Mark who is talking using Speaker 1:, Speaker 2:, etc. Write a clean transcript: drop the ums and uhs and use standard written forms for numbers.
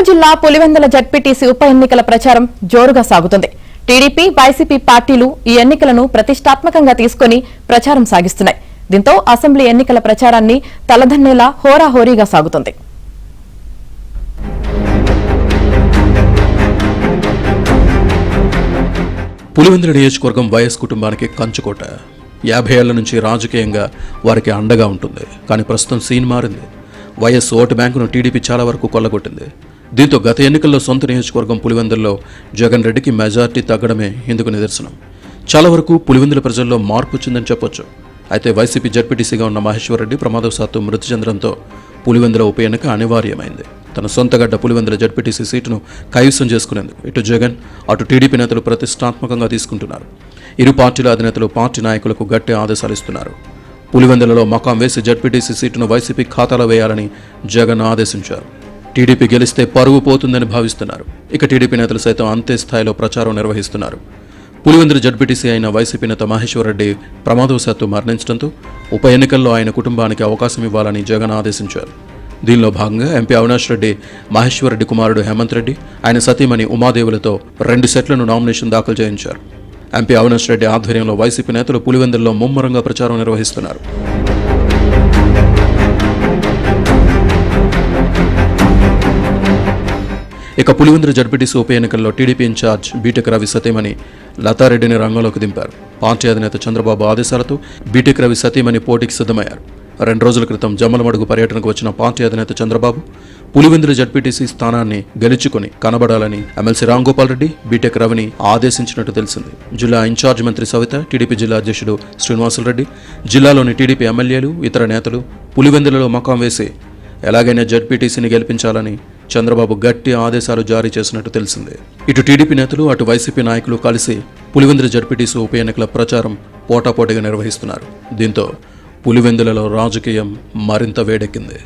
Speaker 1: జిల్లా పులివెందుల జడ్పీటీసీ ఉప ఎన్నికల ప్రచారం జోరుగా సాగుతుంది. టీడీపీ, వైసీపీ పార్టీలు ఈ ఎన్నికలను ప్రతిష్టాత్మకంగా తీసుకుని ప్రచారం సాగిస్తున్నాయి. దీంతో అసెంబ్లీ ఎన్నికల ప్రచారాన్ని తలదన్నేలా హోరాహోరీగా సాగుతుంది.
Speaker 2: పులివెందుల నియోజకవర్గం వైఎస్ కుటుంబానికి కంచుకోట. 50 ఏళ్ల నుంచి రాజకీయంగా వారికి అండగా ఉంటుంది. కానీ ప్రస్తుతం సీన్ మారింది. వైఎస్ ఓటు బ్యాంకును టీడీపీ చాలా వరకు కొల్లగొట్టింది. దీంతో గత ఎన్నికల్లో సొంత నియోజకవర్గం పులివెందుల్లో జగన్ రెడ్డికి మెజార్టీ తగ్గడమే ఇందుకు నిదర్శనం. చాలా వరకు పులివెందుల ప్రజల్లో మార్పు వచ్చిందని చెప్పొచ్చు. అయితే వైసీపీ జడ్పీటీసీగా ఉన్న మహేశ్వర్ రెడ్డి ప్రమాదవశాత్తు మృతి చెందడంతో పులివెందుల ఉప ఎన్నిక అనివార్యమైంది. తన సొంత గడ్డ పులివెందుల జడ్పీటీసీ సీటును కైవసం చేసుకునేందుకు ఇటు జగన్ అటు టీడీపీ నేతలు ప్రతిష్టాత్మకంగా తీసుకుంటున్నారు. ఇరు పార్టీల అధినేతలు పార్టీ నాయకులకు గట్టి ఆదేశాలు ఇస్తున్నారు. పులివెందులలో మకాం వేసి జడ్పీటీసీ సీటును వైసీపీ ఖాతాలో వేయాలని జగన్ ఆదేశించారు. టీడీపీ గెలిస్తే పరువు పోతుందని భావిస్తున్నారు. ఇక టీడీపీ నేతలు సైతం అంతే స్థాయిలో ప్రచారం నిర్వహిస్తున్నారు. పులివెందుల జడ్పీటీసీ అయిన వైసీపీ నేత మహేశ్వర్ రెడ్డి ప్రమాదవశాత్తు మరణించడంతో ఉప ఎన్నికల్లో ఆయన కుటుంబానికి అవకాశం ఇవ్వాలని జగన్ ఆదేశించారు. దీనిలో భాగంగా ఎంపీ అవినాష్ రెడ్డి, మహేశ్వర్ రెడ్డి కుమారుడు హేమంత్ రెడ్డి, ఆయన సతీమణి ఉమాదేవులతో 2 సెట్లను నామినేషన్ దాఖలు చేయించారు. ఎంపీ అవినాష్ రెడ్డి ఆధ్వర్యంలో వైసీపీ నేతలు పులివెందుల్లో ముమ్మరంగా ప్రచారం నిర్వహిస్తున్నారు. ఇక పులివెందుల జడ్పీటీసీ ఉప ఎన్నికల్లో టీడీపీ ఇన్ఛార్జ్ బీటెక్ రవి సతీమణి లతారెడ్డిని రంగంలోకి దింపారు. పార్టీ అధినేత చంద్రబాబు ఆదేశాలతో బీటెక్ రవి సతీమణి పోటీకి సిద్ధమయ్యారు. 2 రోజుల క్రితం జమ్మలమడుగు పర్యటనకు వచ్చిన పార్టీ అధినేత చంద్రబాబు పులివెందుల జడ్పీటీసీ స్థానాన్ని గెలుచుకుని కనబడాలని ఎమ్మెల్సీ రాంగోపాల్ రెడ్డి బీటెక్ రవిని ఆదేశించినట్టు తెలిసింది. జిల్లా ఇన్ఛార్జ్ మంత్రి సవిత, టీడీపీ జిల్లా అధ్యక్షుడు శ్రీనివాసులరెడ్డి, జిల్లాలోని టీడీపీ ఎమ్మెల్యేలు, ఇతర నేతలు పులివెందులలో మకాం వేసి ఎలాగైనా జడ్పీటీసీని గెలిపించాలని చంద్రబాబు గట్టి ఆదేశాలు జారీ చేసినట్టు తెలిసింది. ఇటు టీడీపీ నేతలు అటు వైసీపీ నాయకులు కలిసి పులివెందుల జడ్పీటీసీ ఉప ఎన్నికల ప్రచారం పోటాపోటీగా నిర్వహిస్తున్నారు. దీంతో పులివెందులలో రాజకీయం మరింత వేడెక్కింది.